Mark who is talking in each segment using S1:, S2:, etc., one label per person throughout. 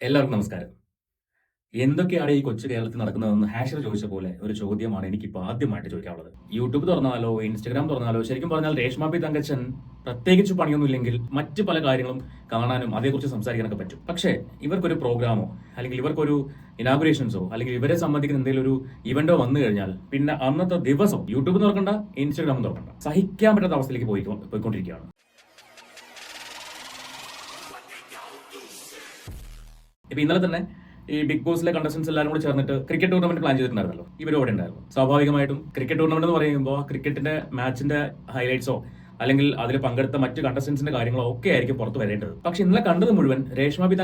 S1: എല്ലാവർക്കും നമസ്കാരം. എന്തൊക്കെയാണ് ഈ കൊച്ചു കേരളത്തിൽ നടക്കുന്നതെന്ന് ഹാഷർ ചോദിച്ച പോലെ ഒരു ചോദ്യമാണ് എനിക്കിപ്പോൾ ആദ്യമായിട്ട് ചോദിക്കാനുള്ളത്. യൂട്യൂബ് തുറന്നാലോ ഇൻസ്റ്റഗ്രാം തുറന്നാലോ ശരിക്കും പറഞ്ഞാൽ രേഷ്മ പി തങ്കച്ചൻ പ്രത്യേകിച്ച് പണിയൊന്നുമില്ലെങ്കിൽ മറ്റു പല കാര്യങ്ങളും കാണാനും അതേക്കുറിച്ച് സംസാരിക്കാനൊക്കെ പറ്റും. പക്ഷേ ഇവർക്കൊരു പ്രോഗ്രാമോ അല്ലെങ്കിൽ ഇവർക്കൊരു ഇനാഗുറേഷൻസോ അല്ലെങ്കിൽ ഇവരെ സംബന്ധിക്കുന്ന എന്തെങ്കിലും ഒരു ഇവന്റോ വന്നു കഴിഞ്ഞാൽ പിന്നെ അന്നത്തെ ദിവസം യൂട്യൂബ് തുറക്കണ്ട, ഇൻസ്റ്റഗ്രാം തുറക്കണ്ട, സഹിക്കാൻ പറ്റാത്ത അവസ്ഥയിലേക്ക് പോയിക്കൊണ്ടിരിക്കുകയാണ്. ഇപ്പൊ ഇന്നലെ തന്നെ ഈ ബിഗ് ബോസിലെ കണ്ടസ്റ്റൻസ് എല്ലാവരും കൂടി ചേർന്നിട്ട് ക്രിക്കറ്റ് ടൂർണമെന്റ് പ്ലാൻ ചെയ്തിട്ടുണ്ടായിരുന്നല്ലോ. ഇവരും അവിടെ ഉണ്ടായിരുന്നു. സ്വാഭാവികമായിട്ടും ക്രിക്കറ്റ് ടൂർണമെന്റ് എന്ന് പറയുമ്പോൾ ക്രിക്കറ്റിന്റെ മാച്ചിന്റെ ഹൈലൈറ്റ്സോ അല്ലെങ്കിൽ അതിൽ പങ്കെടുത്ത മറ്റ് കണ്ടസ്റ്റൻസിന്റെ കാര്യങ്ങളോ ഒക്കെ ആയിരിക്കും പുറത്ത് വരേണ്ടത്. പക്ഷെ ഇന്നലെ കണ്ടത് മുഴുവൻ രേഷ്മ പി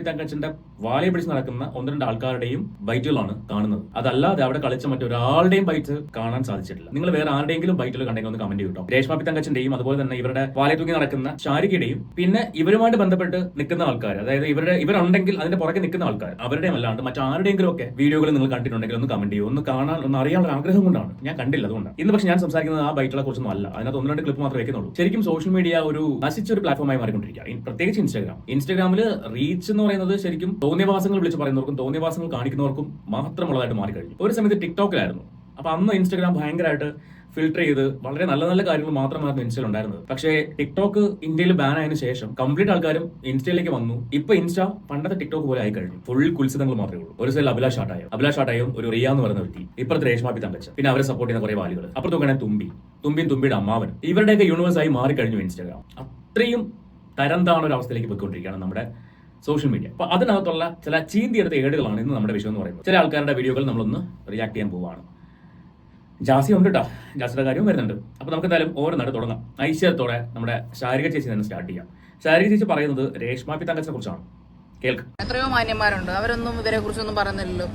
S1: തങ്കച്ചന്റെ വാലയെ പിടിച്ച് നടക്കുന്ന ഒന്ന് രണ്ട് ആൾക്കാരുടെയും ബൈറ്റുകളാണ് കാണുന്നത്. അതല്ലാതെ അവിടെ കളിച്ച മറ്റൊരാളുടെയും ബൈറ്റ് കാണാൻ സാധിച്ചിട്ടില്ല. നിങ്ങൾ വേറെ ആരുടെയെങ്കിലും ബൈറ്റുകൾ കണ്ടെങ്കിൽ ഒന്ന് കമന്റ് ചെയ്യട്ടോ. രേഷ്മ പി തങ്കച്ചന്റെയും അതുപോലെ തന്നെ ഇവരുടെ വാലയെ തൂക്കി നടക്കുന്ന ശാരികയുടെയും പിന്നെ ഇവരുമായിട്ട് ബന്ധപ്പെട്ട് നിൽക്കുന്ന ആൾക്കാർ, അതായത് ഇവരുണ്ടെങ്കിൽ അതിന്റെ പുറകെ നിൽക്കുന്ന ആൾക്കാർ, അവരുടെയും അല്ലാണ്ട് മറ്റാരുടെയെങ്കിലും ഒക്കെ വീഡിയോകൾ നിങ്ങൾ കണ്ടിട്ടുണ്ടെങ്കിൽ ഒന്ന് കമന്റ് ചെയ്യും. ഒന്ന് കാണാൻ ഒന്ന് അറിയാനുള്ള ആഗ്രഹം കൊണ്ടാണ്. ഞാൻ കണ്ടില്ല, അതുകൊണ്ടാണ്. ഇന്ന് പക്ഷെ ഞാൻ സംസാരിക്കുന്നത് ആ ബൈറ്റുകളെ കുറിച്ചൊന്നും അല്ല. അതിനകത്ത് ഒന്ന് രണ്ട് ക്ലിപ്പ് മാത്രമേ വെക്കുന്നുള്ളൂ. ശരിക്കും സോഷ്യൽ മീഡിയ ഒരു നശിച്ചൊരു പ്ലാറ്റ്ഫോമായി മാറിക്കൊണ്ടിരിക്കുക. പ്രത്യേകിച്ച് ഇൻസ്റ്റാഗ്രാമിൽ റീച്ച് എന്ന് പറയുന്നത് ശരിക്കും തോന്നിയവാസങ്ങൾ വിളിച്ച് പറയുന്നവർക്കും തോന്നിയവാസങ്ങൾ കാണിക്കുന്നവർക്കും മാത്രമുള്ളതായിട്ട് മാറിക്കഴിഞ്ഞു. ഒരു സമയത്ത് ടിക്ടോക്കിലായിരുന്നു. അപ്പൊ അന്ന് ഇൻസ്റ്റാഗ്രാം ഭയങ്കരമായിട്ട് ഫിൽട്ടർ ചെയ്ത് വളരെ നല്ല നല്ല കാര്യങ്ങൾ മാത്രമായിരുന്നു ഇൻസ്റ്റയിൽ ഉണ്ടായിരുന്നത്. പക്ഷേ ടിക്ടോക്ക് ഇന്ത്യയിൽ ബാൻ ആയതിനു ശേഷം കംപ്ലീറ്റ് ആൾക്കാരും ഇൻസ്റ്റയിലേക്ക് വന്നു. ഇപ്പൊ ഇൻസ്റ്റ പണ്ടത്തെ ടിക്ടോക്ക് പോലെ ആയി കഴിഞ്ഞു. ഫുൾ കുൽസിതങ്ങൾ മാത്രമേ ഉള്ളൂ. ഒരു സൈഡിൽ അഭിലാഷ് ഷാട്ടായും ഒരു റിയ എന്ന് പറയുന്ന വ്യക്തി, ഇപ്പുറത്തെ രേഷ്മ പി തങ്കച്ചൻ, പിന്നെ അവരെ സപ്പോർട്ട് ചെയ്യുന്ന കുറെ വാലുകൾ, അപ്പുറത്ത് നോക്കുകയാണെങ്കിൽ തുമ്പിയുടെ അമ്മാവനും, ഇവരുടെയൊക്കെ യൂണിവേഴ്സായി മാറിക്കഴിഞ്ഞു ഇൻസ്റ്റാഗ്രാം. അത്രയും തരം താണ ഒരു അവസ്ഥയിലേക്ക് പോയിക്കൊണ്ടിരിക്കുകയാണ് നമ്മുടെ സോഷ്യൽ മീഡിയ. അപ്പൊ അതിനകത്തുള്ള ചില ചീന്തിയെടുത്ത ഏടുകളാണ് ഇന്ന് നമ്മുടെ വിഷയം എന്ന് പറയുന്നത്. ചില ആൾക്കാരുടെ വീഡിയോകൾ നമ്മളൊന്ന് റിയാക്ട് ചെയ്യാൻ പോവുകയാണ്. ജാസി ഉണ്ട് കേട്ടോ, ജാസിയുടെ കാര്യവും വരുന്നുണ്ട്. അപ്പൊ നമുക്ക് എന്തായാലും ഓരോന്നായിട്ട് തുടങ്ങാം. ഐശ്വര്യത്തോടെ നമ്മുടെ ശാരിക ചേച്ചി തന്നെ സ്റ്റാർട്ട് ചെയ്യാം. ശാരിക ചേച്ചി പറയുന്നത് രേഷ്മ പി തങ്കച്ചനെ കുറിച്ചാണ്. കേൾക്ക്.
S2: എത്രയോ മാന്യന്മാരുണ്ട്, അവരൊന്നും ഇവരെ കുറിച്ചൊന്നും പറയുന്നില്ലല്ലോ.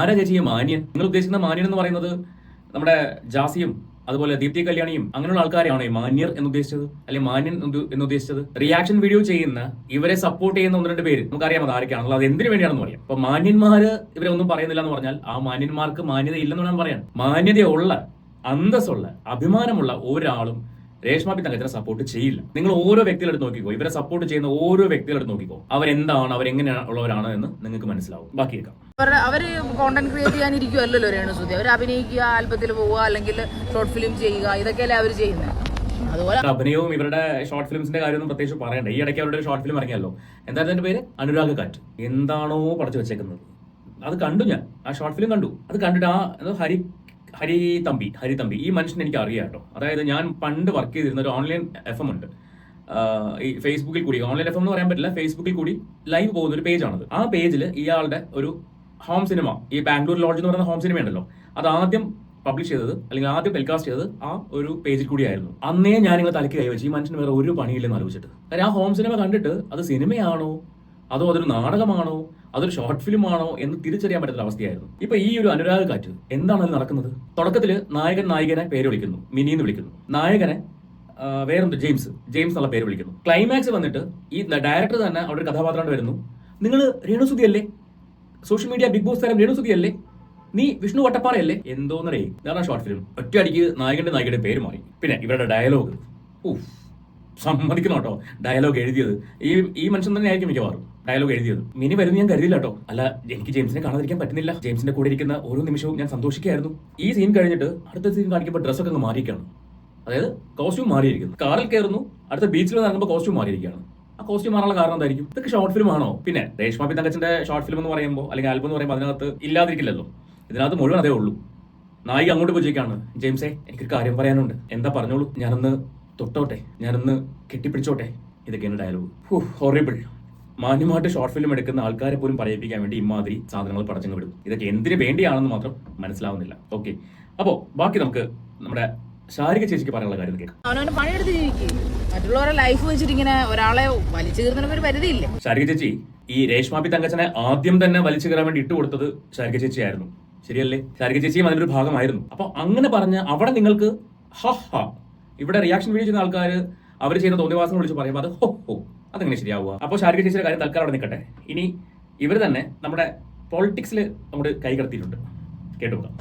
S1: ആരാ ചേച്ചി മാന്യൻ? നിങ്ങൾ ഉദ്ദേശിക്കുന്ന മാന്യൻ എന്ന് പറയുന്നത് നമ്മുടെ ജാസിയും അതുപോലെ ദീപ്തി കല്യാണിയും അങ്ങനെയുള്ള ആൾക്കാരെയാണോ ഈ മാന്യർ എന്ന് ഉദ്ദേശിച്ചത്, അല്ലെങ്കിൽ മാന്യൻ എന്ന് ഉദ്ദേശിച്ചത്? റിയാക്ഷൻ വീഡിയോ ചെയ്യുന്ന ഇവരെ സപ്പോർട്ട് ചെയ്യുന്ന ഒന്ന് രണ്ട് പേര് നമുക്കറിയാം അത് ആരൊക്കെയാണല്ലോ, അത് എന്തിനു വേണ്ടിയാണെന്ന് പറയാം. അപ്പൊ മാന്യന്മാര് ഇവരെ ഒന്നും പറയുന്നില്ല എന്ന് പറഞ്ഞാൽ ആ മാന്യന്മാർക്ക് മാന്യത ഇല്ലെന്ന് വേണം പറയാൻ. മാന്യതയുള്ള, അന്തസ്സുള്ള, അഭിമാനമുള്ള ഒരാളും രേഷ്മ പി തങ്കച്ചനെ സപ്പോർട്ട് ചെയ്യില്ല. നിങ്ങൾ ഓരോ വ്യക്തികളെടുത്ത് നോക്കിക്കോ, ഇവരെ സപ്പോർട്ട് ചെയ്യുന്ന ഓരോ വ്യക്തികളെടുത്ത് നോക്കിക്കോ, അവരെന്താണ്, അവരെങ്ങനെയുള്ളവരാണ് എന്ന് നിങ്ങൾക്ക് മനസ്സിലാവും. ബാക്കി കേൾക്കാം.
S2: അവര് കോണ്ടന്റ് ക്രിയേറ്റ് ചെയ്യാനിരിക്കുമല്ലോ രേണുസുതി. അവർ അഭിനയിക്കുക, ആൽബത്തിൽ പോവുക, അല്ലെങ്കിൽ ഷോർട്ട് ഫിലിം ചെയ്യുക, ഇതൊക്കെയല്ലേ അവർ ചെയ്യുന്നത്. അതുപോലെ
S1: അഭിനയവും ഇവരുടെ ഷോർട്ട് ഫിലിംസിന്റെ കാര്യമൊന്നും പ്രത്യേകിച്ച് പറയണ്ട. ഈ ഇടയ്ക്ക് അവരുടെ ഒരു ഷോർട്ട് ഫിലിം ഇറങ്ങിയല്ലോ, എന്തായിരുന്നു അതിന്റെ പേര്? അനുരാഗ് കാറ്റ്. എന്താണോ പഠിച്ചു വെച്ചേക്കുന്നത് അത് കണ്ടു. ഞാൻ ആ ഷോർട്ട് ഫിലിം കണ്ടു. അത് കണ്ടിട്ട് ആ ഹരിതമ്പി ഈ മനുഷ്യൻ എനിക്ക് അറിയാം കേട്ടോ. അതായത് ഞാൻ പണ്ട് വർക്ക് ചെയ്തിരുന്ന ഒരു ഓൺലൈൻ FM ഉണ്ട്. ഈ ഫേസ്ബുക്കിൽ കൂടി, ഓൺലൈൻ FM എന്ന് പറയാൻ പറ്റില്ല, ഫേസ്ബുക്കിൽ കൂടി ലൈവ് പോകുന്ന ഒരു പേജാണത്. ആ പേജിൽ ഇയാളുടെ ഒരു ഹോം സിനിമ, ഈ ബാംഗ്ലൂർ ലോഡ്ജ് എന്ന് പറയുന്ന ഹോം സിനിമ ഉണ്ടല്ലോ, അത് ആദ്യം പബ്ലിഷ് ചെയ്തത് അല്ലെങ്കിൽ ആദ്യം ടെലികാസ്റ്റ് ചെയ്തത് ആ ഒരു പേജിൽ കൂടിയായിരുന്നു. അന്നേ ഞാൻ ഇങ്ങനെ തലയ്ക്ക് കൈവച്ച് ഈ മനുഷ്യന് വേറെ ഒരു പണിയില്ലെന്ന് ആലോചിച്ചിട്ട്. കാര്യം ആ ഹോം സിനിമ കണ്ടിട്ട് അത് സിനിമയാണോ അതോ അതൊരു നാടകമാണോ അതൊരു ഷോർട്ട് ഫിലിം ആണോ എന്ന് തിരിച്ചറിയാൻ പറ്റുന്ന അവസ്ഥയായിരുന്നു. ഇപ്പൊ ഈ ഒരു അനുരാഗ് കാറ്റ് എന്താണ് അതിൽ നടക്കുന്നത്? തുടക്കത്തില് നായകനെ പേര് വിളിക്കുന്നു, മിനിന്ന് വിളിക്കുന്നു. നായകനെ വേറെന്ത് ജെയിംസ് എന്നുള്ള പേര് വിളിക്കുന്നു. ക്ലൈമാക്സ് വന്നിട്ട് ഈ ഡയറക്ടർ തന്നെ അവിടെ ഒരു കഥാപാത്രമായിട്ട് വരുന്നു. നിങ്ങൾ രേണുസുതി അല്ലേ, സോഷ്യൽ മീഡിയ ബിഗ് ബോസ് താരം രേണുസുതി അല്ലേ, നീ വിഷ്ണു വട്ടപ്പാറയല്ലേ, എന്തോന്നറിയേ ഇതാണ് ഷോർട്ട് ഫിലിം. ഒറ്റ അടിക്ക് നായകന്റെ പേര് മാറി. പിന്നെ ഇവരുടെ ഡയലോഗ് സമ്മതിക്കണം കേട്ടോ. ഡയലോഗ് എഴുതിയത് ഈ മനുഷ്യൻ തന്നെ ആയിരിക്കും മിക്കവാറും ഡയലോഗ് എഴുതിയത്. മിനി വരുന്ന ഞാൻ കരുതില്ല കേട്ടോ. അല്ല, എനിക്ക് ജെയിംസിനെ കാണാതിരിക്കാൻ പറ്റുന്നില്ല. ജെയിംസിന്റെ കൂടെ ഇരിക്കുന്ന ഓരോ നിമിഷവും ഞാൻ സന്തോഷിക്കുകയായിരുന്നു. ഈ സീൻ കഴിഞ്ഞിട്ട് അടുത്ത സീൻ കാണിക്കുമ്പോൾ ഡ്രസ്സൊക്കെ അങ്ങ് മാറിയിരിക്കുകയാണ്. അതായത് കോസ്റ്റ്യൂം മാറിയിരിക്കുന്നു. കാറിൽ കയറുന്നു, അടുത്ത ബീച്ചിൽ ഇറങ്ങുമ്പോൾ കോസ്റ്റ്യൂം മാറിയിരിക്കുകയാണ്. ആ കോസ്റ്റ്യൂം മാറാനുള്ള കാരണം എന്തായിരിക്കും? ഇതൊക്കെ ഷോർട്ട് ഫിലിം ആണോ? പിന്നെ രേഷ്മ പി തങ്കച്ചന്റെ ഷോർട്ട് ഫിലിം എന്ന് പറയുമ്പോൾ അല്ലെങ്കിൽ ആൽബം എന്ന് പറയുമ്പോൾ അതിനകത്ത് ഇല്ലാതിരിക്കില്ലല്ലോ. ഇതിനകത്ത് മുഴുവൻ അതേ ഉള്ളൂ. നായിക അങ്ങോട്ട് പോയിക്കാണ്, ജെയിംസേ എനിക്കൊരു കാര്യം പറയാനുണ്ട്. എന്താ പറഞ്ഞോളൂ, ഞാനൊന്ന് തൊട്ടോട്ടെ, ഞാനൊന്ന് കെട്ടിപ്പിടിച്ചോട്ടെ. ഇതൊക്കെയാണ് ഡയലോഗ്. ഹൊറിബിൾ. മാന്യമായിട്ട് ഷോർട്ട് ഫിലിം എടുക്കുന്ന ആൾക്കാരെ പോലും പറയിപ്പിക്കാൻ വേണ്ടി ഇമാതിരി സാധനങ്ങൾ പടച്ചങ്ങ് വിടും. ഇതൊക്കെ എന്തിനു വേണ്ടിയാണെന്ന് മാത്രം മനസ്സിലാവുന്നില്ല. ഓക്കെ, അപ്പോ ബാക്കി നമുക്ക് നമ്മുടെ ശാരിക ചേച്ചിക്ക് പറയാനുള്ള കാര്യം കേൾക്കാം.
S2: അവനവന്റെ പണിയെടുത്ത് ജീവിക്കും. മറ്റുള്ളവരുടെ ലൈഫ് വെച്ചിട്ട് ഇങ്ങനെ ഒരാളെ വലിച്ചു കീറുന്നതിന് ഒരു പരിധിയില്ലേ?
S1: ശാരിക ചേച്ചി ഈ രേഷ്മ പി തങ്കച്ചനെ ആദ്യം തന്നെ വലിച്ചു കയറാൻ വേണ്ടി ഇട്ടുകൊടുത്തത് ശാരിക ചേച്ചിയായിരുന്നു, ശരിയല്ലേ? ശാരിക ചേച്ചിയും അതിന്റെ ഒരു ഭാഗമായിരുന്നു. അപ്പൊ അങ്ങനെ പറഞ്ഞ് അവിടെ നിങ്ങൾക്ക് ഇവിടെ റിയാക്ഷൻ വീഡിയോ ചെയ്യുന്ന ആൾക്കാർ അവർ ചെയ്യുന്ന തോന്നിവാസങ്ങൾ വിളിച്ച് പറയുമ്പോൾ അത് അതെങ്ങനെ ശരിയാവുക? അപ്പോൾ ശാരിക ചേച്ചിയുടെ കാര്യം തൽക്കാലം അവിടെ നിൽക്കട്ടെ. ഇനി ഇവർ തന്നെ നമ്മുടെ പൊളിറ്റിക്സിൽ നമ്മുടെ കൈ കടത്തിയിട്ടുണ്ട്. കേട്ടുപോകാം.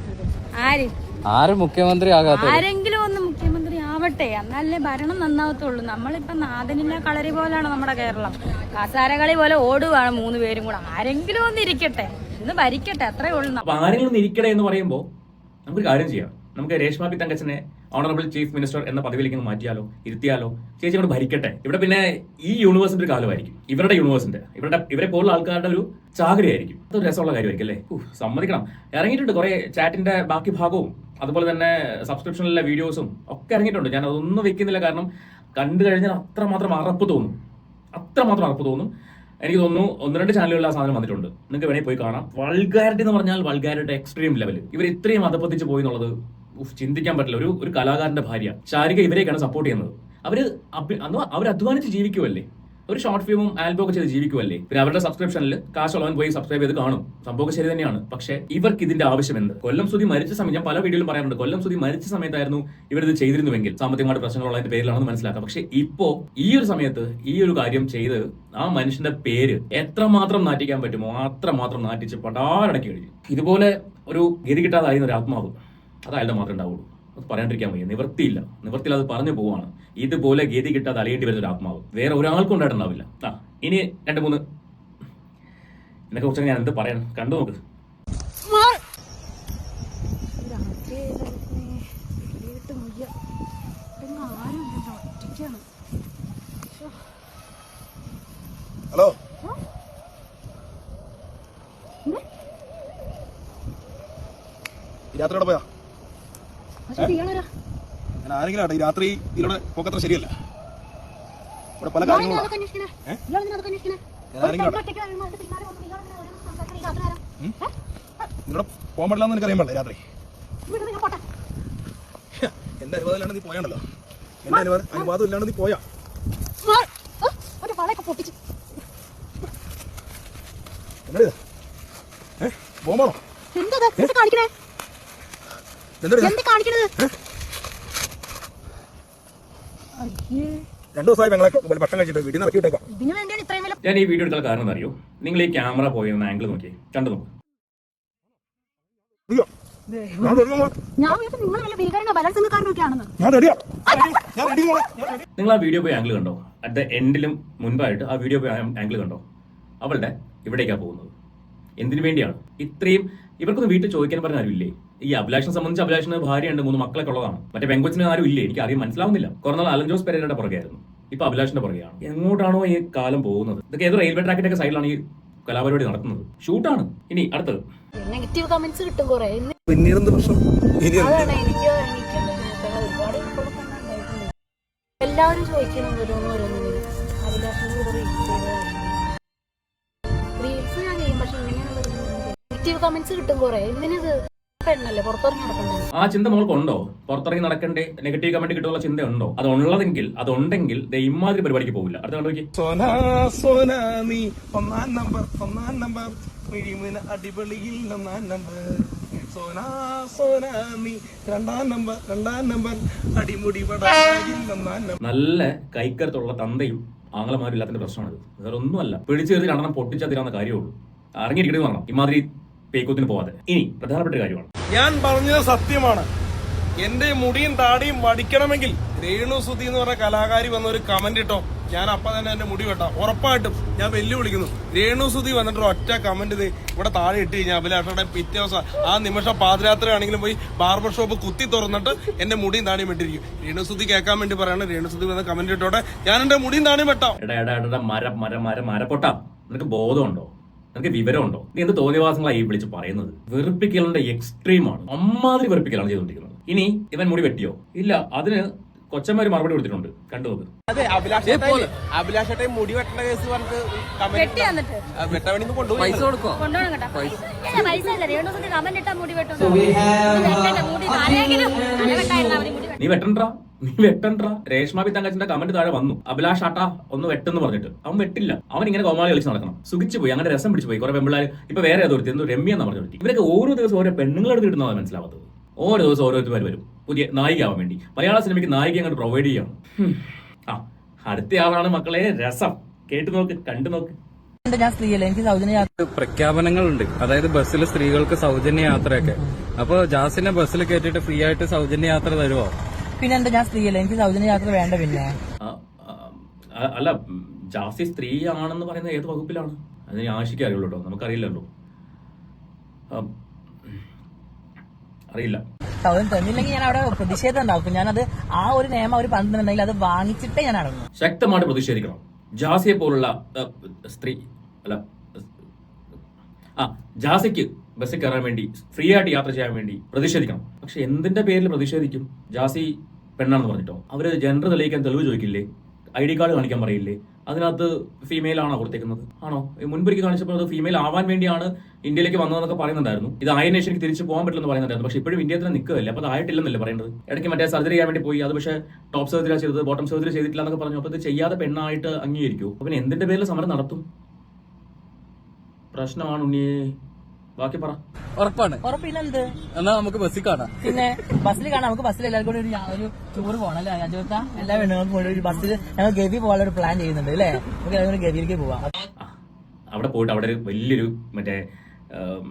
S3: ആര് മുഖ്യമന്ത്രി ആകാത്ത
S4: ആരെങ്കിലും ഒന്ന് മുഖ്യമന്ത്രി ആവണം.
S3: പോവട്ടെ, എന്നാലേ ഭരണം നന്നാവത്തുള്ളൂ. നമ്മളിപ്പം നാദനില്ല കളരി പോലാണ് നമ്മുടെ കേരളം. കസാരകളി പോലെ ഓടുവാണ് 3 പേരും കൂടെ. ആരെങ്കിലും ഒന്ന് ഇരിക്കട്ടെ, ഇന്ന് ഭരിക്കട്ടെ, അത്രേ ഉള്ളൂ.
S1: അപ്പൊ ആരെങ്കിലും ഒന്ന് ഇരിക്കട്ടെ എന്ന് പറയുമ്പോൾ നമുക്കൊരു കാര്യം ചെയ്യാം. നമുക്ക് രേഷ്മ പി തങ്കച്ചനെ ഓണറബിൾ ചീഫ് മിനിസ്റ്റർ എന്ന പദവിയിലേക്ക് മാറ്റിയാലോ, ഇരുത്തിയാലോ, ചേച്ചി ഇവിടെ ഭരിക്കട്ടെ. ഇവിടെ പിന്നെ ഈ യൂണിവേഴ്സിന്റെ ഒരു കാലമായിരിക്കും, ഇവരുടെ യൂണിവേഴ്സിന്റെ, ഇവരെ പോലുള്ള ആൾക്കാരുടെ ഒരു ചാകരയായിരിക്കും. അതൊരു രസമുള്ള കാര്യമായിരിക്കും അല്ലേ? സമ്മതിക്കണം. ഇറങ്ങിയിട്ടുണ്ട് കുറെ ചാറ്റിന്റെ ബാക്കി ഭാഗവും അതുപോലെ തന്നെ സബ്സ്ക്രിപ്ഷനിലെ വീഡിയോസും ഒക്കെ ഇറങ്ങിയിട്ടുണ്ട്. ഞാൻ അതൊന്നും വെക്കുന്നില്ല, കാരണം കണ്ടു കഴിഞ്ഞാൽ അത്രമാത്രം അറപ്പ് തോന്നും. എനിക്ക് തോന്നുന്നു 1-2 ചാനലുകളിൽ ആ സാധനം വന്നിട്ടുണ്ട്. നിങ്ങൾക്ക് വേണമെങ്കിൽ പോയി കാണാം. വൾഗാരിറ്റി എന്ന് പറഞ്ഞാൽ വൾഗാരിറ്റി എക്സ്ട്രീം ലെവൽ. ഇവർ ഇത്രയും അധപ്പതിച്ച് പോയി എന്നുള്ളത് ചിന്തിക്കാൻ പറ്റില്ല. ഒരു കലാകാരന്റെ ഭാര്യ ശാരിക ഇവരെയൊക്കെയാണ് സപ്പോർട്ട് ചെയ്യുന്നത്. അവർ അധ്വാനിച്ച് ജീവിക്കുമല്ലേ, ഒരു ഷോർട്ട് ഫിലിമും ആൽബം ഒക്കെ ചെയ്ത് ജീവിക്കുമല്ലേ. പിന്നെ അവരുടെ സബ്സ്ക്രിപ്ഷനിൽ കാശുള്ളവൻ പോയി സബ്സ്ക്രൈബ് ചെയ്ത് കാണും. സംഭവം ശരി തന്നെയാണ്. പക്ഷേ ഇവർക്ക് ഇതിന്റെ ആവശ്യം എന്ത്? കൊല്ലം സുധി മരിച്ച സമയം, ഞാൻ പല വീഡിയോയിലും പറയാറുണ്ട്, കൊല്ലം സുധി മരിച്ച സമയത്തായിരുന്നു ഇവരിത് ചെയ്തിരുന്നുവെങ്കിൽ സാമ്പത്തികമായിട്ട് പ്രശ്നങ്ങളുള്ളതിന്റെ പേരിലാണെന്ന് മനസ്സിലാക്കാം. പക്ഷെ ഇപ്പോ ഈ ഒരു സമയത്ത് ഈ ഒരു കാര്യം ചെയ്ത് ആ മനുഷ്യന്റെ പേര് എത്രമാത്രം നാറ്റിക്കാൻ പറ്റുമോ അത്രമാത്രം നാറ്റിച്ച് പടാരടക്കി കഴിഞ്ഞു. ഇതുപോലെ ഒരു ഗതി കിട്ടാതായിരുന്ന ഒരു ആത്മാവ് അത് അയാളുടെ മാത്രമേ ഉണ്ടാവുള്ളൂ. അത് പറയാണ്ടിരിക്കാൻ വയ്യ. നിവൃത്തിയിൽ അത് പറഞ്ഞു പോവാണ്. ഇതുപോലെ ഗതി കിട്ടാതെ അലയേണ്ടി വരുന്ന ഒരു ആത്മാവ് വേറെ ഒരാൾക്കും ഉണ്ടായിട്ടുണ്ടാവില്ല. ഇനി 2-3 ഇതിനെ കുറിച്ച് ഞാൻ എന്ത് പറയാൻ, കണ്ടു നോക്ക്.
S4: ഹലോ, രാത്രിയോടെ പോയാ? ഞാൻ ആരെങ്കിലും ആട്ടെ, ഈ രാത്രി ഇതിലൂടെ പോക്കത്ര ശരിയല്ല. ഇവിടെ പല കാര്യങ്ങളും ഇവിടെ പോകാൻ പാടില്ലെന്ന് എനിക്ക് അറിയാൻ പാടില്ല. രാത്രി എന്റെ അനുവാദം ഇല്ലാണ്ട് നീ പോയാണ്ടല്ലോ. എന്റെ അനുവാദം ഇല്ലാണ്ട് നീ പോയാ എന്താ പോകുമ്പോണോ? രണ്ടു ദിവസമായി ഞങ്ങളെ ഭക്ഷണം കഴിച്ചിട്ട് വീട്ടിൽ നിന്ന് ഇറക്കി വിട്ടേക്കാം.
S1: ഞാൻ ഈ വീഡിയോ എടുക്കാൻ കാരണം അറിയോ? നിങ്ങൾ ഈ ക്യാമറ പോയി ആംഗിൾ നോക്കി കണ്ടു നോക്കും. നിങ്ങൾ ആ വീഡിയോ പോയി ആംഗിൾ കണ്ടോ? അറ്റ് ദ എൻഡിലും മുൻപായിട്ട് ആ വീഡിയോ പോയി ആംഗിൾ കണ്ടോ? അവളുടെ ഇവിടേക്കാണ് പോകുന്നത്. എന്തിനു വേണ്ടിയാണ് ഇത്രയും? ഇവർക്കൊന്നും വീട്ടിൽ ചോദിക്കാൻ പറഞ്ഞ ആരുമില്ലേ? ഈ അഭിലാഷിനെ സംബന്ധിച്ച് അഭിലാഷിന് ഭാര്യയുണ്ട്, 3 മക്കളൊക്കെ ഉള്ളതാണ്. മറ്റേ പെങ്കൊച്ചിന് ആരും ഇല്ലേ? എനിക്ക് അറിയാൻ മനസ്സിലാവുന്നില്ല. കുറേ നാൾ അലൻ ജോസ് പെരേരയുടെ പുറകെയായിരുന്നു, ഇപ്പൊ അഭിലാഷിന്റെ പുറകെയാണ്. എങ്ങോട്ടാണോ ഈ കാലം പോകുന്നത്? ഇതൊക്കെ ഏതോ റെയിൽവേ ട്രാക്കിന്റെ ഒക്കെ സൈഡിലാണ് ഈ കലാപരിപാടി നടത്തുന്നത്. ഷൂട്ടാണ്. ഇനി അടുത്തത്
S3: നെഗറ്റീവ് കമന്റ്സ് കിട്ടും കുറെ.
S4: പിന്നീട് പ്രശ്നം
S3: എല്ലാവരും ചോദിക്കുന്നത് റീൽസ് ഞാൻ ചെയ്യും, പക്ഷെ ഇങ്ങനെയാണ് നെഗറ്റീവ് കമന്റ്സ് കിട്ടും കുറെ. എന്തിനത് പെണ്ണല്ലേ പുറത്തിറങ്ങി നടക്കണ്ടേ?
S1: ആ ചിന്ത മോൾക്കുണ്ടോ? പുറത്തിറങ്ങി നടക്കണ്ടേ, നെഗറ്റീവ് കമന്റ് കിട്ടുള്ള ചിന്ത ഉണ്ടോ? അതുണ്ടെങ്കിൽ ഇമാതിരി പരിപാടിക്ക് പോകില്ല. അടുത്ത കണ്ടോക്കി.
S4: അടിപൊളിയിൽ 1-ാം നമ്പർ, സോനാ സോനാ നീ 2-ാം നമ്പർ, അടിമുടി വടയിൽ 1-ാം നമ്പർ.
S1: നല്ല കൈക്കരത്തുള്ള തന്തയും ആങ്ങളമാരും ഇല്ലാത്തതിന്റെ പ്രശ്നമാണിത്. വേറെ ഒന്നുമല്ല. പിടിച്ചു കയറി 2 പൊട്ടിച്ചാൽ തീരാവുന്ന കാര്യമുള്ളൂ. ഇറങ്ങിയിരിക്കണമെന്ന് പറഞ്ഞാൽ ഇമാതിരി പേക്കൂത്തിന് പോവാതെ. ഇനി പ്രധാനപ്പെട്ട കാര്യമാണ്,
S4: ഞാൻ പറഞ്ഞത് സത്യമാണ്. എന്റെ മുടിയും താടിയും വടിക്കണമെങ്കിൽ രേണു സുധി എന്ന് പറഞ്ഞ കലാകാരി വന്ന ഒരു കമന്റ് ഇട്ടോ, ഞാൻ അപ്പൊ തന്നെ എന്റെ മുടി വെട്ടാം. ഉറപ്പായിട്ടും ഞാൻ വെല്ലുവിളിക്കുന്നു. രേണു സുധി വന്നിട്ട് ഒറ്റ കമന്റ് ഇത് ഇവിടെ താഴെ ഇട്ട് കഴിഞ്ഞാൽ അഭിലാഷയുടെ പിറ്റേ ദിവസം ആ നിമിഷം പാദയാത്ര ആണെങ്കിലും പോയി ബാർബർ ഷോപ്പ് കുത്തി തുറന്നിട്ട് എന്റെ മുടിയും താടിയും വെട്ടിരിക്കും. രേണു സുധി കേൾക്കാൻ വേണ്ടി പറയണം, രേണു സുധി വന്ന കമന്റ് ഇട്ടോടെ ഞാൻ എന്റെ മുടിയും താടിയും വെട്ടാം.
S1: മരപ്പൊട്ടാ, നിനക്ക് ബോധമുണ്ടോ? നിനക്ക് വിവരമുണ്ടോ? നീ എന്ത് തോന്നിയവാസങ്ങളായി ഈ വിളിച്ച് പറയുന്നത്? വെറുപ്പിക്കലിന്റെ എക്സ്ട്രീമാണ്. അമ്മാതിരി വെറുപ്പിക്കലാണ് ചെയ്തുകൊണ്ടിരിക്കുന്നത്. ഇനി ഇവൻ മുടി വെട്ടിയോ? ഇല്ല. അതിന് കൊച്ചന്മാര് മറുപടി കൊടുത്തിട്ടുണ്ട്, കണ്ടു നോക്ക്.
S4: അതെ, അഭിലാഷേട്ടെ മുടി വെട്ടേണ്ട കേസ് പറഞ്ഞിട്ട് വെട്ടാൻ വേണ്ടി കൊണ്ടുപോയി പൈസ കൊടുക്കോ?
S1: നീ വെട്ടണ്ട. രേഷ്മ പി തങ്കച്ചന്റെ കമന്റ് താഴെ വന്നു, അഭിലാഷ് ആട്ടാ ഒന്ന് വെട്ടെന്ന് പറഞ്ഞിട്ട്. അവൻ വെട്ടില്ല. അവൻ ഇങ്ങനെ കോമാളി കളിച്ച് നടക്കണം. സുഖിച്ചു പോയി, അങ്ങനെ രസം പിടിച്ചു പോയി. കുറെ പെമ്പിള്ളാർ ഇപ്പൊ വേറെ ഏതോ എന്തോ രമ്യ എന്ന് പറഞ്ഞു. ഇവരൊക്കെ ഓരോ ദിവസം ഓരോ പെണ്ണുങ്ങളെടുത്ത് കിട്ടുന്നതാണ് മനസ്സിലാവാത്തത്. ഓരോ ദിവസം ഓരോരുത്തർ വരും പുതിയ നായികയാവാൻ വേണ്ടി. മലയാള സിനിമയ്ക്ക് നായിക അങ്ങോട്ട് പ്രൊവൈഡ് ചെയ്യണം. അടുത്ത ആളാണ് മക്കളെ രസം. കേട്ടു നോക്ക്, കണ്ടു നോക്ക്.
S2: ഞാൻ സ്ത്രീയല്ല, എനിക്ക് സൗജന്യ
S5: പ്രഖ്യാപനങ്ങളുണ്ട്. അതായത് ബസ്സിൽ സ്ത്രീകൾക്ക് സൗജന്യ യാത്രയൊക്കെ. അപ്പൊ ജാസിനെ ബസ്സിൽ കയറ്റിട്ട് ഫ്രീ ആയിട്ട് സൗജന്യ യാത്ര തരുമോ?
S6: പിന്നെ എന്താ, ഞാൻ സ്ത്രീയല്ലേ, എനിക്ക് സൗജന്യ യാത്ര വേണ്ട. പിന്നെ
S1: അല്ല, ജാസി സ്ത്രീ ആണെന്ന് പറയുന്നത് ഏത് വകുപ്പിലാണ്? അത് ഞാൻ ആശിക്കാൻ അറിയുള്ളൂ കേട്ടോ, നമുക്കറിയില്ലല്ലോ. അറിയില്ല.
S6: സൗജന്യം തന്നില്ലെങ്കിൽ ഞാൻ അവിടെ പ്രതിഷേധം ഉണ്ടാക്കും. ഞാനത് ആ ഒരു നിയമം അവർ പറഞ്ഞിട്ടുണ്ടെങ്കിൽ അത് വാങ്ങിച്ചിട്ടേ ഞാൻ അടങ്ങും.
S1: ശക്തമായിട്ട് പ്രതിഷേധിക്കണം. ജാസിയെ പോലുള്ള സ്ത്രീ അല്ല ജാസിക്ക് ബസ്സിൽ കയറാൻ വേണ്ടി, ഫ്രീ ആയിട്ട് യാത്ര ചെയ്യാൻ വേണ്ടി പ്രതിഷേധിക്കണം. പക്ഷെ എന്തിന്റെ പേരിൽ പ്രതിഷേധിക്കും? ജാസി പെണ്ണാണെന്ന് പറഞ്ഞിട്ടോ? അവര് ജെൻഡർ തെളിയിക്കാൻ തെളിവ് ചോദിക്കില്ലേ? ID കാർഡ് കാണിക്കാൻ പറയില്ലേ? അതിനകത്ത് ഫീമെയിൽ ആണോ കൊടുത്തേക്കുന്നത്? ആണോ? മുൻപൊരിക്കൽ കാണിച്ചപ്പോൾ അത് ഫീമെയിൽ ആവാൻ വേണ്ടിയാണ് ഇന്ത്യയിലേക്ക് വന്നതെന്നൊക്കെ പറയുന്നുണ്ടായിരുന്നു. ഇത് ആയതിനു ശേഷം എനിക്ക് തിരിച്ചു പോകാൻ പറ്റില്ലെന്ന് പറയുന്നുണ്ടായിരുന്നു. പക്ഷെ ഇപ്പോഴും ഇന്ത്യയിൽ തന്നെ നിൽക്കുകയല്ലേ, അപ്പോൾ അത് ആയിട്ടില്ലെന്നല്ലേ പറയുന്നത്? ഇടയ്ക്ക് മറ്റേ സർജറി ചെയ്യാൻ വേണ്ടി പോയി, അത് പക്ഷേ ടോപ്പ് സർജറി ചെയ്തത്, ബോട്ടം സർജറി ചെയ്തിട്ടില്ല എന്നൊക്കെ പറഞ്ഞു. അപ്പോൾ ഇത് ചെയ്യാതെ പെണ്ണായിട്ട് അംഗീകരിക്കൂ? അപ്പം എന്തിന്റെ പേരിൽ സമരം നടത്തും? പ്രശ്നമാണ് ഉണ്ണിയെ. ബാക്കി പറ.
S5: ഉറപ്പാണ്.
S6: ഉറപ്പില്ലെന്ത്?
S5: എന്നാ നമുക്ക് ബസ്സിൽ കാണാം.
S6: പിന്നെ ബസ്സിൽ കാണാം. നമുക്ക് ബസ്സിൽ എല്ലാവർക്കും കൂടി ഒരു ടൂർ പോകണം അല്ലേ അജോത്ത? എല്ലാ പെണ്ണുങ്ങൾക്കും കൂടി ഒരു ബസ്സിൽ ഞങ്ങൾ ഗവി പോകാനുള്ള ഒരു പ്ലാൻ ചെയ്യുന്നുണ്ട് അല്ലേ? നമുക്ക് എല്ലാവരും ഗവിയിലേക്ക് പോവാം.
S1: അവിടെ പോയിട്ട് അവിടെ ഒരു വലിയൊരു മറ്റേ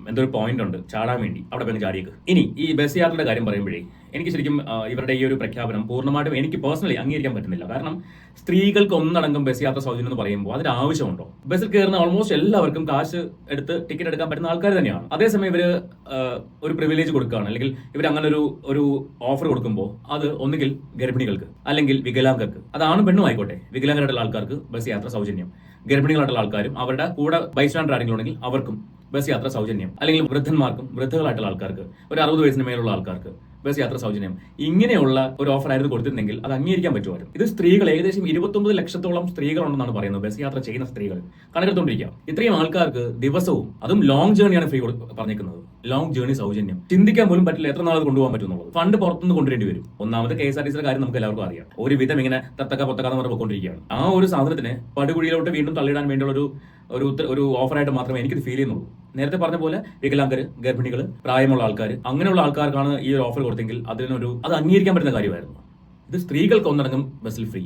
S1: എന്തോ ഒരു പോയിന്റ് ഉണ്ട് ചാടാൻ വേണ്ടി, അവിടെ പോയി ചാടിയേക്ക്. ഇനി ഈ ബസ് യാത്രയുടെ കാര്യം പറയുമ്പോഴേ എനിക്ക് ശരിക്കും ഇവരുടെ ഈ ഒരു പ്രഖ്യാപനം പൂർണ്ണമായിട്ടും എനിക്ക് പേഴ്സണലി അംഗീകരിക്കാൻ പറ്റുന്നില്ല. കാരണം സ്ത്രീകൾക്ക് ഒന്നടങ്കം ബസ് യാത്ര സൗജന്യം എന്ന് പറയുമ്പോൾ അതിന് ആവശ്യമുണ്ടോ? ബസ്സിൽ കയറുന്ന ഓൾമോസ്റ്റ് എല്ലാവർക്കും കാശ് എടുത്ത് ടിക്കറ്റ് എടുക്കാൻ പറ്റുന്ന ആൾക്കാർ തന്നെയാണ്. അതേസമയം ഇവര് ഒരു പ്രിവിലേജ് കൊടുക്കുകയാണ്, അല്ലെങ്കിൽ ഇവർ അങ്ങനെ ഒരു ഓഫർ കൊടുക്കുമ്പോൾ അത് ഒന്നുകിൽ ഗർഭിണികൾക്ക് അല്ലെങ്കിൽ വികലാംഗർക്ക്, അതാണ് പെണ്ണും ആയിക്കോട്ടെ, വികലാംഗരായിട്ടുള്ള ആൾക്കാർക്ക് ബസ് യാത്ര സൗജന്യം, ഗർഭിണികളായിട്ടുള്ള ആൾക്കാരും അവരുടെ കൂടെ ബൈസ്റ്റാൻഡർ ആരെങ്കിലും ഉണ്ടെങ്കിൽ അവർക്കും ബസ് യാത്ര സൗജന്യം, അല്ലെങ്കിൽ വൃദ്ധന്മാർക്കും വൃദ്ധകളായിട്ടുള്ള ആൾക്കാർക്ക്, ഒരു 60 വയസ്സിന് മേലുള്ള ആൾക്കാർക്ക് ബസ് യാത്ര സൗജന്യം. ഇങ്ങനെയുള്ള ഒരു ഓഫർ ആയിരുന്നു കൊടുത്തിരുന്നെങ്കിൽ അത് അംഗീകരിക്കാൻ പറ്റുമായിരുന്നു. ഇത് സ്ത്രീകൾ ഏകദേശം 29 ലക്ഷത്തോളം സ്ത്രീകളുണ്ടെന്നാണ് പറയുന്നത്, ബസ് യാത്ര ചെയ്യുന്ന സ്ത്രീകൾ. കണക്കെടുത്തോണ്ടിരിക്കുക. ഇത്രയും ആൾക്കാർക്ക് ദിവസവും, അതും ലോങ് ജേണിയാണ് ഫ്രീ പറഞ്ഞിരിക്കുന്നത്. ലോങ് ജേണി സൗജന്യം. ചിന്തിക്കാൻ പോലും പറ്റില്ല എത്ര നാളത് കൊണ്ടുപോകാൻ പറ്റുന്നുള്ളത്. ഫണ്ട് പുറത്തുനിന്ന് കൊണ്ടുവരേണ്ടി വരും. ഒന്നാമത് KSRTCയുടെ കാര്യം നമുക്ക് എല്ലാവർക്കും അറിയാം. ഒരു വിധം ഇങ്ങനെ തത്തക്ക പൊത്തക്കാന്ന് പറഞ്ഞ് പോയിക്കൊണ്ടിരിക്കുകയാണ്. ആ ഒരു സാധനത്തിന് പടുകുഴിയിലോട്ട് വീണ്ടും തള്ളിയിടാൻ വേണ്ടിയുള്ള ഒരു ഓഫറായിട്ട് മാത്രമേ എനിക്കിത് ഫീൽ ചെയ്യുന്നുള്ളൂ. നേരത്തെ പറഞ്ഞ പോലെ വികലാംഗര്, ഗർഭിണികൾ, പ്രായമുള്ള ആൾക്കാർ, അങ്ങനെയുള്ള ആൾക്കാർക്കാണ് ഈ ഒരു ഓഫർ കൊടുത്തെങ്കിൽ അത് അംഗീകരിക്കാൻ പറ്റുന്ന കാര്യമായിരുന്നു. ഇത് സ്ത്രീകൾക്ക് ഒന്നടങ്കം ബസ്സിൽ ഫ്രീ,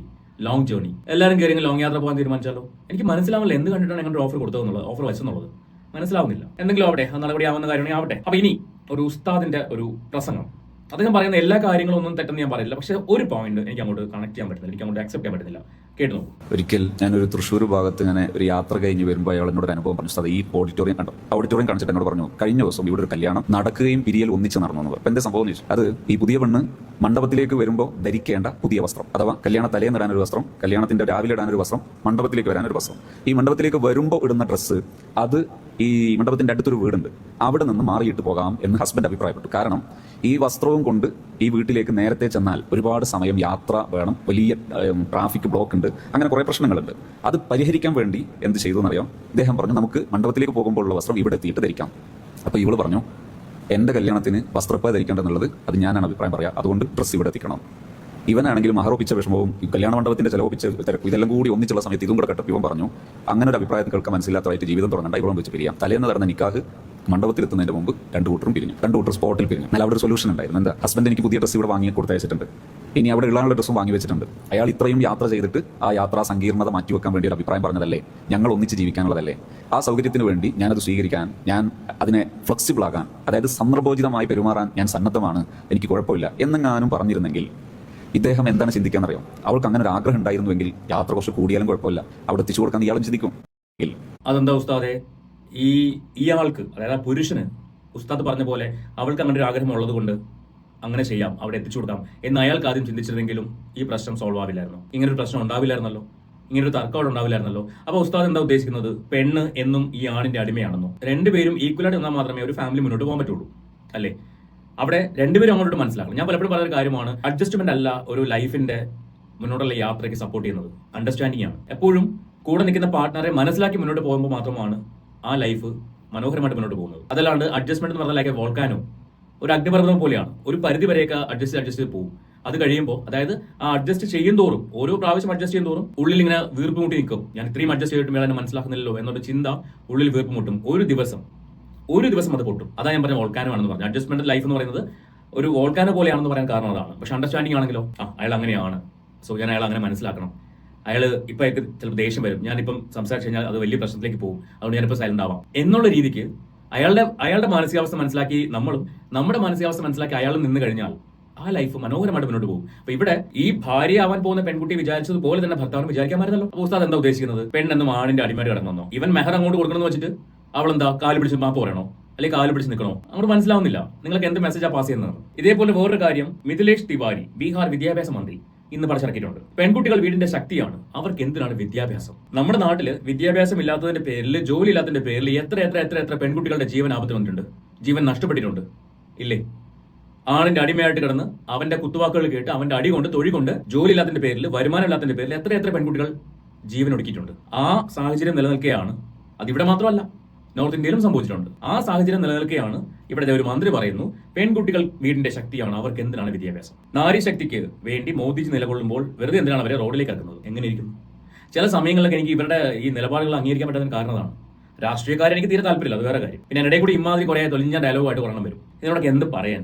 S1: ലോങ് ജേണി, എല്ലാവരും കയറി ലോങ് യാത്ര പോകാൻ തീരുമാനിച്ചാലോ? എനിക്ക് മനസ്സിലാവില്ല എന്ത് കണ്ടിട്ടാണ് അങ്ങനെ ഓഫർ കൊടുത്തതെന്നുള്ളത്, ഓഫർ വെച്ചെന്നുള്ളത് മനസ്സിലാവുന്നില്ല. എന്തെങ്കിലും ആവട്ടെ, നടപടിയാവുന്ന കാര്യമാണെങ്കിൽ ആവട്ടെ. അപ്പൊ ഇനി ഒരു ഉസ്താദിന്റെ ഒരു പ്രസംഗം, അദ്ദേഹം പറയുന്ന എല്ലാ കാര്യങ്ങളും ഒന്നും തെറ്റെന്ന് ഞാൻ പറയില്ല, പക്ഷെ ഒരു പോയിന്റ് എനിക്ക് അങ്ങോട്ട് കണക്ട് ചെയ്യാൻ പറ്റുന്നില്ല, എനിക്ക് അങ്ങോട്ട് അക്സെപ്റ്റ് ചെയ്യാൻ പറ്റുന്നില്ല. കേട്ടു.
S7: ഒരിക്കൽ ഞാനൊരു തൃശ്ശൂർ ഭാഗത്ത് ഇങ്ങനെ ഒരു യാത്ര കഴിഞ്ഞ് വരുമ്പോൾ അയാൾ എന്നോട് അനുഭവം പറഞ്ഞു. അത് ഈ ഓഡിറ്റോറിയം കണ്ടു. ഓഡിറ്റോറിയം കാണിച്ചിട്ട് എന്നോട് പറഞ്ഞു, കഴിഞ്ഞ ദിവസം ഇവിടെ ഒരു കല്യാണം നടക്കുകയും പിരിയൽ ഒന്നിച്ച് നടന്നു. അപ്പൊ എന്താ സംഭവം എന്ന് ചോദിച്ചു. അത് ഈ പുതിയ പെണ്ണ് മണ്ഡപത്തിലേക്ക് വരുമ്പോൾ ധരിക്കേണ്ട പുതിയ വസ്ത്രം, അഥവാ കല്യാണ തലേന്ന് ഇടാനൊരു വസ്ത്രം, കല്യാണത്തിന്റെ രാവിലെ ഇടാനൊരു വസ്ത്രം, മണ്ഡപത്തിലേക്ക് വരാനൊരു വസ്ത്രം. ഈ മണ്ഡപത്തിലേക്ക് വരുമ്പോൾ ഇടുന്ന ഡ്രസ്സ് അത് ഈ മണ്ഡപത്തിന്റെ അടുത്തൊരു വീടുണ്ട്, അവിടെ നിന്ന് മാറിയിട്ട് പോകാം എന്ന് ഹസ്ബൻഡ് അഭിപ്രായപ്പെട്ടു. കാരണം ഈ വസ്ത്രവും കൊണ്ട് ഈ വീട്ടിലേക്ക് നേരത്തെ ചെന്നാൽ ഒരുപാട് സമയം യാത്ര വേണം, വലിയ ട്രാഫിക് ബ്ലോക്ക് ഉണ്ട്, അങ്ങനെ കുറെ പ്രശ്നങ്ങളുണ്ട്. അത് പരിഹരിക്കാൻ വേണ്ടി എന്ത് ചെയ്തു എന്നറിയാം. ഇദ്ദേഹം പറഞ്ഞു, നമുക്ക് മണ്ഡപത്തിലേക്ക് പോകുമ്പോഴുള്ള വസ്ത്രം ഇവിടെ എത്തിയിട്ട് ധരിക്കാം. അപ്പൊ ഇവള് പറഞ്ഞു, എന്റെ കല്യാണത്തിന് വസ്ത്രപ്പ ധരിക്കേണ്ടെന്നുള്ളത് അത് ഞാനാണ് അഭിപ്രായം പറയാം, അതുകൊണ്ട് ഡ്രസ്സ് ഇവിടെ എത്തിക്കണം. ഇവനാണെങ്കിൽ മഹറൊപ്പിച്ച വിഷമവും ഈ കല്യാണ മണ്ഡപത്തിന്റെ ചെലവൊപ്പിച്ച തിരക്കും ഇതെല്ലാം കൂടി ഒന്നിച്ചുള്ള സമയത്ത് ഇതും കൂടെ കേട്ടപ്പോൾ ഇവൻ പറഞ്ഞു, അങ്ങനെ ഒരു അഭിപ്രായത്തിൽ കേൾക്കാൻ മനസ്സിലാത്തതായിട്ട് ജീവിതം തുടങ്ങേണ്ട, ഇവളും വെച്ച് പിരിയാം. തലേന്ന് നടന്ന നിക്കാഹ് മണ്ഡപത്തിലെത്തുന്നതിന് മുമ്പ് 2 കൂട്ടരും പിരിഞ്ഞു. 2 കൂട്ടർ സ്പോട്ടിൽ പിരിഞ്ഞു. എന്നാൽ അവിടെ ഒരു സൊല്യൂഷൻ ഉണ്ടായിരുന്നു. എന്താ? ഹസ്ബൻഡ് എനിക്ക് പുതിയ ഡ്രസ്സ് ഇവിടെ വാങ്ങി കൊടുത്തയച്ചിട്ടുണ്ട്, ഇനി അവിടെ ഉള്ളാനുള്ള ഡ്രസ്സും വാങ്ങി വെച്ചിട്ടുണ്ട്. അയാൾ ഇത്രയും യാത്ര ചെയ്തിട്ട് ആ യാത്രാ സങ്കീർണത മാറ്റിവെക്കാൻ വേണ്ടി ഒരു അഭിപ്രായം പറഞ്ഞതല്ലേ, ഞങ്ങൾ ഒന്നിച്ച് ജീവിക്കാനുള്ളതല്ലേ, ആ സൗകര്യത്തിന് വേണ്ടി ഞാനത് സ്വീകരിക്കാൻ, ഞാൻ അതിനെ ഫ്ലെക്സിബിൾ ആകാൻ, അതായത് സന്ദർഭോചിതമായി പെരുമാറാൻ ഞാൻ സന്നദ്ധമാണ്, എനിക്ക് കുഴപ്പമില്ല എന്നെങ്ങാനും പറഞ്ഞിരുന്നെങ്കിൽ ഇദ്ദേഹം എന്താണ് ചിന്തിക്കാന്നറിയോ? അവൾക്ക് അങ്ങനെ ഒരു ആഗ്രഹം ഉണ്ടായിരുന്നുവെങ്കിൽ യാത്ര കുറച്ച് കൂടിയാലും കുഴപ്പമില്ല, അവിടെ എത്തിച്ചു കൊടുക്കാൻ ഇയാളും ചിന്തിക്കും.
S1: അതെന്താ ഉസ്താദെ, ഇയാൾക്ക്, അതായത് പുരുഷന് ഉസ്താദ് പറഞ്ഞ പോലെ അവൾക്ക് അങ്ങനെ ഒരു ആഗ്രഹം ഉള്ളത് കൊണ്ട് അങ്ങനെ ചെയ്യാം, അവിടെ എത്തിച്ചു കൊടുക്കാം എന്ന് അയാൾക്ക് ആദ്യം ചിന്തിച്ചിരുന്നെങ്കിലും ഈ പ്രശ്നം സോൾവ് ആവില്ലായിരുന്നു, ഇങ്ങനൊരു പ്രശ്നം ഉണ്ടാവില്ലായിരുന്നല്ലോ, ഇങ്ങനൊരു തർക്കം ഉണ്ടാവില്ലായിരുന്നല്ലോ. അപ്പൊ ഉസ്താദ് എന്താ ഉദ്ദേശിക്കുന്നത്? പെണ്ണ് എന്നും ഈ ആണിന്റെ അടിമയാണെന്നോ? രണ്ടുപേരും ഈക്വലായിട്ട് നിന്നാൽ മാത്രമേ ഒരു ഫാമിലി മുന്നോട്ട് പോകാൻ പറ്റുള്ളൂ, അല്ലേ? അവിടെ രണ്ടുപേരും അങ്ങോട്ട് മനസ്സിലാക്കണം. ഞാൻ പലപ്പോഴും പറഞ്ഞൊരു കാര്യമാണ്, അഡ്ജസ്റ്റ്മെന്റ് അല്ല ഒരു ലൈഫിന്റെ മുന്നോട്ടുള്ള യാത്രയ്ക്ക് സപ്പോർട്ട് ചെയ്യുന്നത്, അണ്ടർസ്റ്റാൻഡിംഗ് ആണ്. എപ്പോഴും കൂടെ നിൽക്കുന്ന പാർട്ട്ണറെ മനസ്സിലാക്കി മുന്നോട്ട് പോകുമ്പോൾ മാത്രമാണ് ആ ലൈഫ് മനോഹരമായിട്ട് മുന്നോട്ട് പോകുന്നത്. അതല്ലാണ്ട് അഡ്ജസ്റ്റ്മെന്റ് എന്ന് പറഞ്ഞാൽ ലൈക്ക് വോൾക്കാനോ ഒരു അഗ്നിപർവ്വതം പോലെയാണ്. ഒരു പരിധി വരെയൊക്കെ അഡ്ജസ്റ്റ് ചെയ്ത് പോകും. അത് കഴിയുമ്പോൾ, അതായത് ആ അഡ്ജസ്റ്റ് ചെയ്യും തോറും, ഓരോ പ്രാവശ്യം അഡ്ജസ്റ്റ് ചെയ്യും തോറും ഉള്ളിൽ ഇങ്ങനെ വീർപ്പ് മുട്ടി നിൽക്കും. ഞാൻ ഇത്രയും അഡ്ജസ്റ്റ് ചെയ്തിട്ട് മേലെ മനസ്സിലാക്കുന്നില്ലല്ലോ എന്നൊരു ചിന്ത ഉള്ളിൽ വീർപ്പ് മുട്ടും. ഒരു ദിവസം അത് പൊട്ടും. അതാ ഞാൻ പറഞ്ഞ വോൾക്കാനമാണെന്ന് പറഞ്ഞു. അഡ്ജസ്റ്റ്മെന്റ് ലൈഫ് എന്ന് പറയുന്നത് ഒരു വോൾക്കാനോ പോലെയാണെന്ന് പറയാൻ കാരണം അതാണ്. പക്ഷെ അണ്ടർസ്റ്റാൻഡിംഗ് ആണെങ്കിലോ, അയാൾ അങ്ങനെയാണ്, സോ ഞാൻ അയാൾ അങ്ങനെ മനസ്സിലാക്കണം. അയാൾ ഇപ്പൊ അയാൾക്ക് ചിലപ്പോൾ ദേഷ്യം വരും, ഞാനിപ്പം സംസാരിച്ചു കഴിഞ്ഞാൽ അത് വലിയ പ്രശ്നത്തിലേക്ക് പോകും, അതുകൊണ്ട് ഞാനിപ്പോൾ സൈലന്റ് ആവാം എന്നുള്ള രീതിക്ക് അയാളുടെ മാനസികാവസ്ഥ മനസ്സിലാക്കി നമ്മളും നമ്മുടെ മാനസികാവസ്ഥ മനസ്സിലാക്കി അയാൾ നിന്ന് കഴിഞ്ഞാൽ ആ ലൈഫ് മനോഹരമായിട്ട് മുന്നോട്ട് പോകും. അപ്പൊ ഇവിടെ ഈ ഭാര്യ ആവാൻ പോകുന്ന പെൺകുട്ടി വിചാരിച്ചതുപോലെ തന്നെ ഭർത്താവിന് വിചാരിക്കാമായിരുന്നല്ലോ. അപ്പൊ ഉസ്താദ് എന്താ ഉദ്ദേശിക്കുന്നത്? പെണ്ണെന്നും ആണിന്റെ അടിമായിട്ട് കിടന്നോ? ഇവൻ മെഹർ അങ്ങോട്ട് കൊടുക്കണമെന്ന് വെച്ചിട്ട് അവളെന്താ കാല് പിടിച്ച് മാപ്പ് പറയണോ, അല്ലെങ്കിൽ കാല് പിടിച്ച് നിൽക്കണോ? അങ്ങോട്ട് മനസ്സിലാവുന്നില്ല നിങ്ങൾക്ക് എന്ത് മെസ്സേജാ പാസ് ചെയ്യുന്നത്. ഇതേപോലെ വേറൊരു കാര്യം, മിഥിലേഷ് തിവാരി ബീഹാർ വിദ്യാഭ്യാസ മന്ത്രി ഇന്ന് പഠിച്ചിറക്കിയിട്ടുണ്ട്. പെൺകുട്ടികൾ വീടിന്റെ ശക്തിയാണ്, അവർക്ക് എന്തിനാണ് വിദ്യാഭ്യാസം? നമ്മുടെ നാട്ടില് വിദ്യാഭ്യാസം ഇല്ലാത്തതിന്റെ പേരിൽ, ജോലി ഇല്ലാത്തതിന്റെ പേരിൽ എത്ര പെൺകുട്ടികളുടെ ജീവൻ ആപത്ത് വന്നിട്ടുണ്ട്, ജീവൻ നഷ്ടപ്പെട്ടിട്ടുണ്ട് ഇല്ലേ? ആണിന്റെ അടിമയായിട്ട് കിടന്ന് അവന്റെ കുത്തുവാക്കുകൾ കേട്ട് അവന്റെ അടി കൊണ്ട് തൊഴി കൊണ്ട് ജോലി ഇല്ലാത്തതിന്റെ പേരിൽ, വരുമാനം ഇല്ലാത്തതിന്റെ പേരിൽ എത്ര പെൺകുട്ടികൾ ജീവൻ ഒടുക്കിയിട്ടുണ്ട്. ആ സാഹചര്യം നിലനിൽക്കുകയാണ്. അതിവിടെ മാത്രമല്ല, നോർത്ത് ഇന്ത്യയിലും സംഭവിച്ചിട്ടുണ്ട്. ആ സാഹചര്യം നിലനിൽക്കുകയാണ് ഇവിടെ ഒരു മന്ത്രി പറയുന്നു പെൺകുട്ടികൾ വീടിന്റെ ശക്തിയാണ്, അവർക്ക് എന്തിനാണ് വിദ്യാഭ്യാസം? നാരി ശക്തിക്ക് വേണ്ടി മോദിജി നിലകൊള്ളുമ്പോൾ വെറുതെ എന്തിനാണ് അവരെ റോഡിലേക്ക് ഇറക്കുന്നത്? എങ്ങനെ ഇരിക്കുന്നു? ചില സമയങ്ങളിലൊക്കെ എനിക്ക് ഇവരുടെ ഈ നിലപാടുകൾ അംഗീകരിക്കാൻ പറ്റാത്തതിന് കാരണമാണ് രാഷ്ട്രീയക്കാരെ എനിക്ക് തീരെ താല്പര്യമില്ല, അത് വേറെ കാര്യം. പിന്നെ ഇടയിൽ കൂടി ഇമാതിരി കുറെ തൊലിഞ്ഞ ഡയലോഗായിട്ട് പറയണം വരും. ഇതിനോടൊക്കെ എന്ത് പറയാൻ?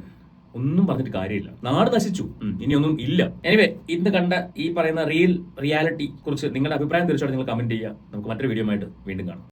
S1: ഒന്നും പറഞ്ഞിട്ട് കാര്യമില്ല. നാട് നശിച്ചു, ഇനിയൊന്നും ഇല്ല. എനിവേ, ഇന്ന് കണ്ട ഈ പറയുന്ന റിയാലിറ്റി കുറിച്ച് നിങ്ങളുടെ അഭിപ്രായം തീർച്ചയായിട്ടും നിങ്ങൾ കമന്റ് ചെയ്യുക. നമുക്ക് മറ്റൊരു വീഡിയോ ആയിട്ട് വീണ്ടും കാണാം.